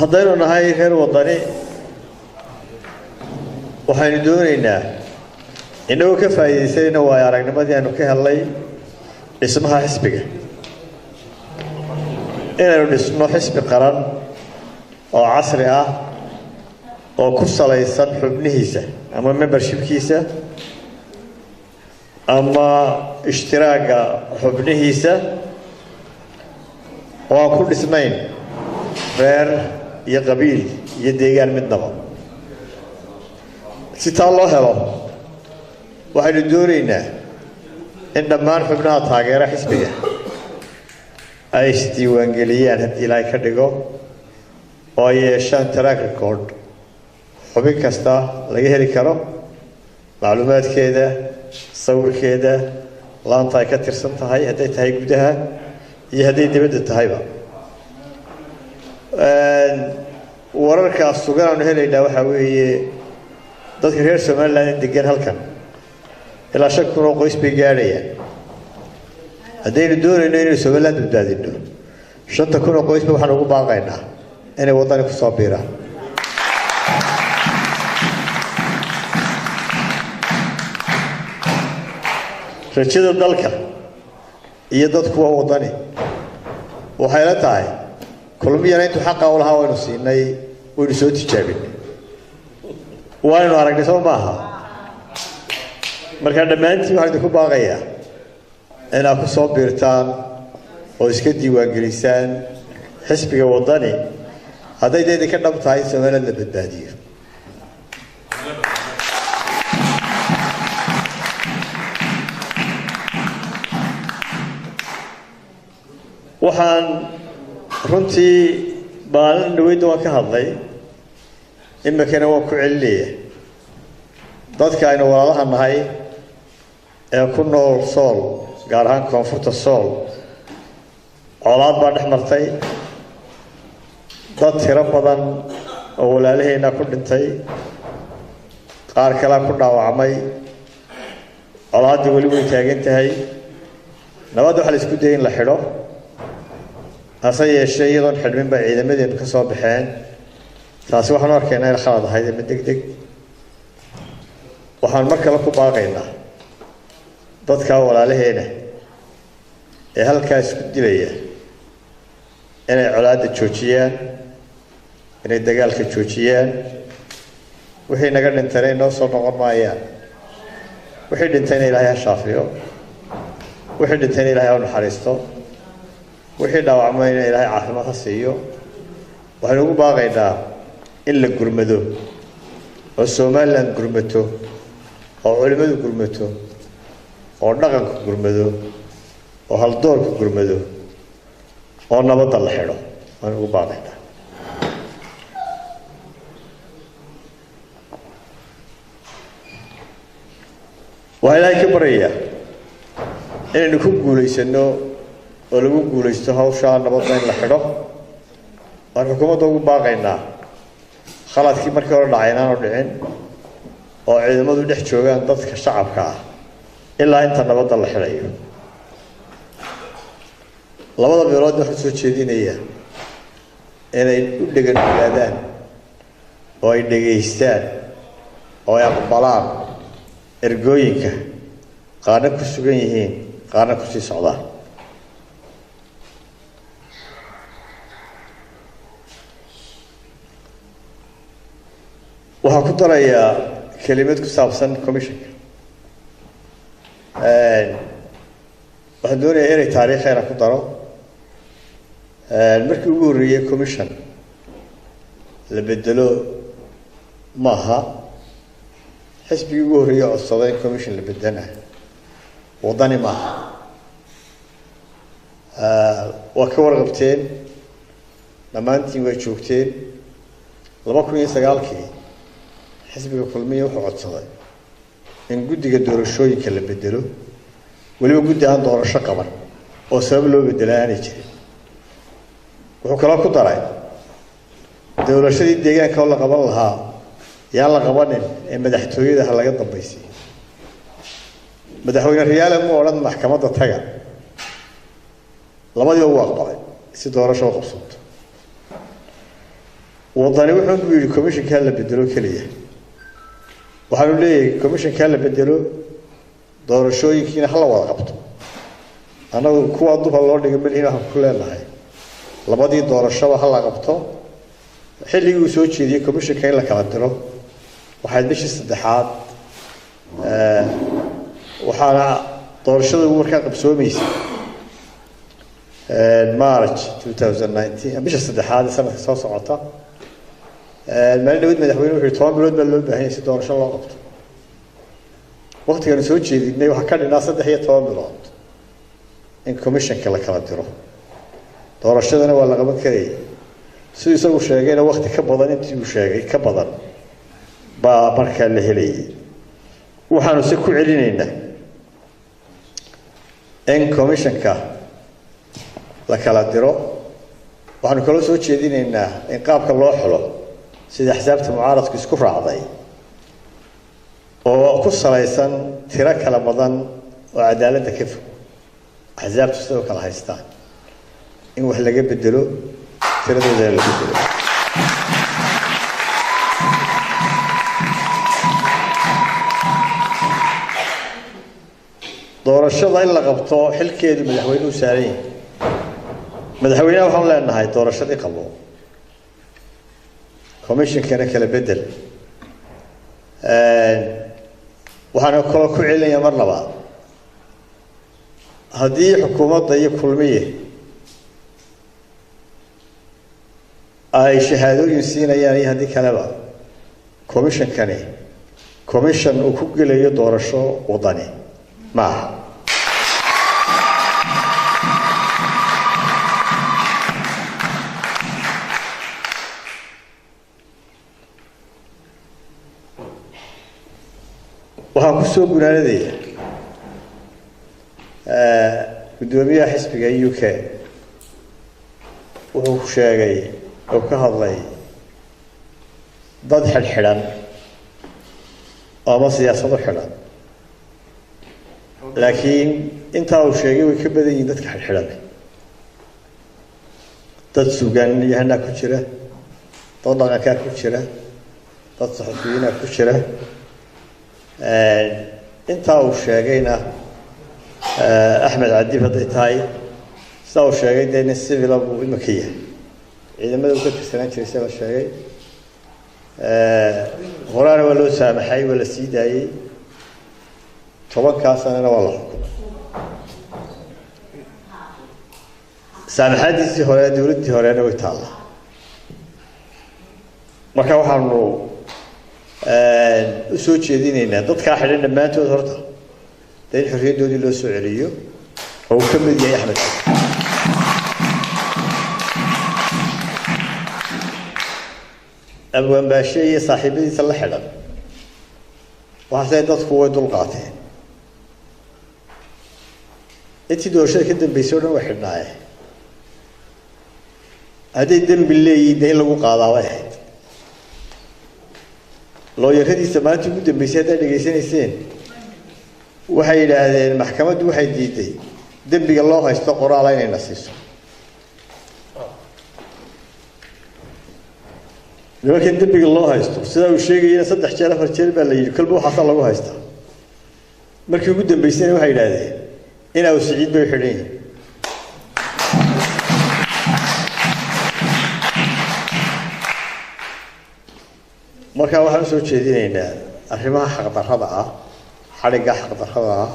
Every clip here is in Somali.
haddaynu nahay reer wadani waxaynu doonaynaa inagoo ka faa'iidaysayna waayo aragnimadii aanu ka helnay dhismaha xisbiga inaynu dhisno xisbi qaran oo casri ah oo ku salaysan xubnihiisa ama membershipkiisa ama ishtiraaga xubnihiisa oo aan ku dhisnayn reer iyo qabiil iyo deegaan midnaba si taa loo helo waxaynu doonaynaa in dhammaan xubnaha taageera xisbiga ay isdiiwaangeliyaan haddii ilaahay ka dhigo oo ay yeeshaan track record xubin kasta laga heli karo macluumaadkeeda sawirkeeda laanta ay ka tirsan tahay hadday tahay gudaha iyo hadday dibadda tahayba wararkaas sugan aanu helaynaa waxaa weeye dadka reer somaliland degan halkan ilaa 5,000 oo qoys bay gaadhayaan haddaynu doonayno inaynu somaliland badbaadino 5,000 oo qoysba waxaan ugu baaqaynaa inay wadani ku soo biiraan rajada dalka iyo dadku waa wadani waxay la tahay kulmiyana intuu xaqa u lahaa waynu siinay waynu soo tijaabinay waaynu aragnay soo maaha marka dhammaantiin waxaan idinku baaqayaa inaad ku soo biirtaan oo iska diiwaangelisaan xisbiga wadani hadday deedii ka dhab tahay in somaliland la badbaadiyo waxaan runtii maalin dhaweydda waan ka hadlay iminkana waan ku celinaya dadka aynu walaalaha nahay ee ku nool sool gaar ahaan koonfurta sool colaad baa dhex martay dad tiro badan oo walaalaheenna ku dhintay qaar kalea ku dhaawacmay colaaddii weli way taagan tahay nabadda waxaa la isku dayay in la xidho hase yeeshee iyadoon xidhmin baa ciidamadeenu ka soo baxeen taasi waxaanu arkaynaa in khalad ahayd ama degdeg waxaan mar kale ku baaqaynaa dadkaa walaalaheena ee halkaa isku dilaya inay colaadda joojiyaan inay dagaalka joojiyaan wixii naga dhintayna inoo soo noqon maayaan wixii dhintayna ilaahay ha shaafiyo wixii dhintayna ilaahay ha naxariisto wixii dhaawacmayna ilaahay caafimaad ha siiyo waxaynu ugu baaqaynaa in la gurmado oo somaliland gurmato oo culimadu gurmato oo dhaqanka gurmado oo haldoorka gurmado oo nabadda la xidho waxaynu ugu baaqaynaa waxaa ilaahay ka baryayaa inaynu ku guulaysano oo lagu guulaysto hawshaa nabadda in la xidho waan xukuumadda ugu baaqaynaa khaladkii markii hore dhacay inaanu dhicin oo ciidamadu dhex joogaan dadka shacabka ah ilaa inta nabadda la xidhayo labada beeloodna waxaan soo jeedinayaa inay u dheganuglaadaan oo ay dhegaystaan oo ay aqbalaan ergooyinka qaarna ku sugan yihiin qaarna kusii socdaan waxaan ku darayaa kelimad ku saabsan commissionka waxaan doonayaa inay taariikheena ku daro markii ugu horreeyey commission la bedelo maaha xisbigii ugu horreeyey codsaday in commission la bedana wadani maaha waa ka warqabteen dhammaantiin way joogteen 2009 xisbiga kulmiya wuxuu codsaday in guddiga doorashooyinka la bedelo weliba guddi aan doorasho qaban oo sabab loo bedelaa aanay jirin wuxuu kaloo ku daray doorashadii deegaanka oo la qaban lahaa yaan la qabanin ee madaxtooyada ha laga dambaysiiyo madaxweyne riyaale mu odhan maxkamadda taga labadiiba wuu aqbalay si doorasho u qabsanto wadani wuxuu yiri commission ka la bedelo kaliya waxaanu leeyahay commission ka la bedelo doorashooyinkiina hal wada qabto anagu kuwa duba loo dhigay milyan wax ku leenahay labadii doorashada hal la qabto xilligii uu soo jeediyay commission ka la kala diro waxay bishii saddexaad waxaana doorashada ugu markaa qabsoomaysa March 2019 bishii saddexaad sanadka soo socota maalin dhawid madaxweynuhu wuxuu 10 bilood baa loo baahan yahay si doorasho loo qabto waqtigan soo jeedinay waxa ka dhinaa 13 bilood in commission-ka la kala diro doorashadana waa la qaban karay sidoo isagu sheegayna waqti ka badan intii uu sheegay ka badan baa markaa la helay waxaanu si ku celinaynaa in commission-ka la kala diro waxaanu kala soo jeedinaynaa in qaabka loo xulo sida xisaabta mucaaradku isku raacday oo ku salaysan tiro kala badan oo cadaalad ka fog xisaabtu sidoo kale haystaan in wax laga bedelo tiradooda la bedelo doorashada in la qabto xilkeedu madaxweynuhu saaray madaxweynaha waxaan leenahay doorashadii qabo commission-kana kala bedel waxaan kala ku celinayaa mar labaad haddii xukuumadda iyo kulmiye ay shahaadooyin siinayaan iyo haddii kaleba commission-kani commission uu ku gelayo doorasho wadani maaha waxaan ku soo gunaanadaya gudoomiyaha xisbiga UK wuxuu sheegay oo ka hadlay dad xidhan ama siyaasado xidhan laakiin inta uu sheegay way ka badan yihiin dadka xidhan dad suugaan yahana ku jira dad dhaqanka ku jira dad saxafiyiin ku jira inta uu sheegayna Ahmed Adib haday tahay soo sheegay in civil abu imakiya ciidamada uu ka tirsanaan jiray soo sheegay horaana waa loo saamaxay wala sii daayay 10 sanana waa la xukumay saamaxadiisii hore dawladii horeena way taala marka waxaanu u soo jeedinaynaa dadka xidhan dhamaantood horta in xorriyadoodii loo soo celiyo oo ka mid yahay Ahmed abwaan baashay iyo saaxiibadiisa la xidhan waxay dadku way dul qaateen intii doorashada ka dambeysay oo dhan way xidhnaayeen haddii dambi leeyihiin in lagu qaadaa way ahayd looyaradiisa maanta ugu dambeysay haddaad dhegaysanayseen waxay yidhaahdeen maxkamaddu waxay diiday dembiga loo haysto qoraal inay nasiiso nimankan dembiga loo haysto sida uu sheegayay 3 jeer 4 jeer baa la yidhi kalba waxaa lagu haystaa markii ugu dambeysay waxay yidhaahdeen in uu Saciid bay xidhan marka waxaan soo jeedinaynaa arrimaha xaqdarrada ah xariga xaqdarrada ah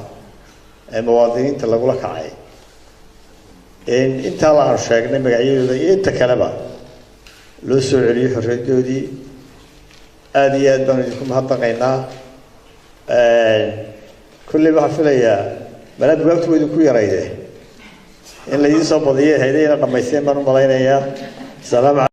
ee muwaadiniinta lagu la kacay in inta la sheegnay magacyadooda iyo inta kaleba loo soo celiyo xorriyadoodii aad iyo aad baan idinku mahadnaqaynaa kulli waxa filayaa balad waqtigeedu ku yarayday in la idin soo badiyay hay'adaha dhamaysteen baan u malaynayaa salaam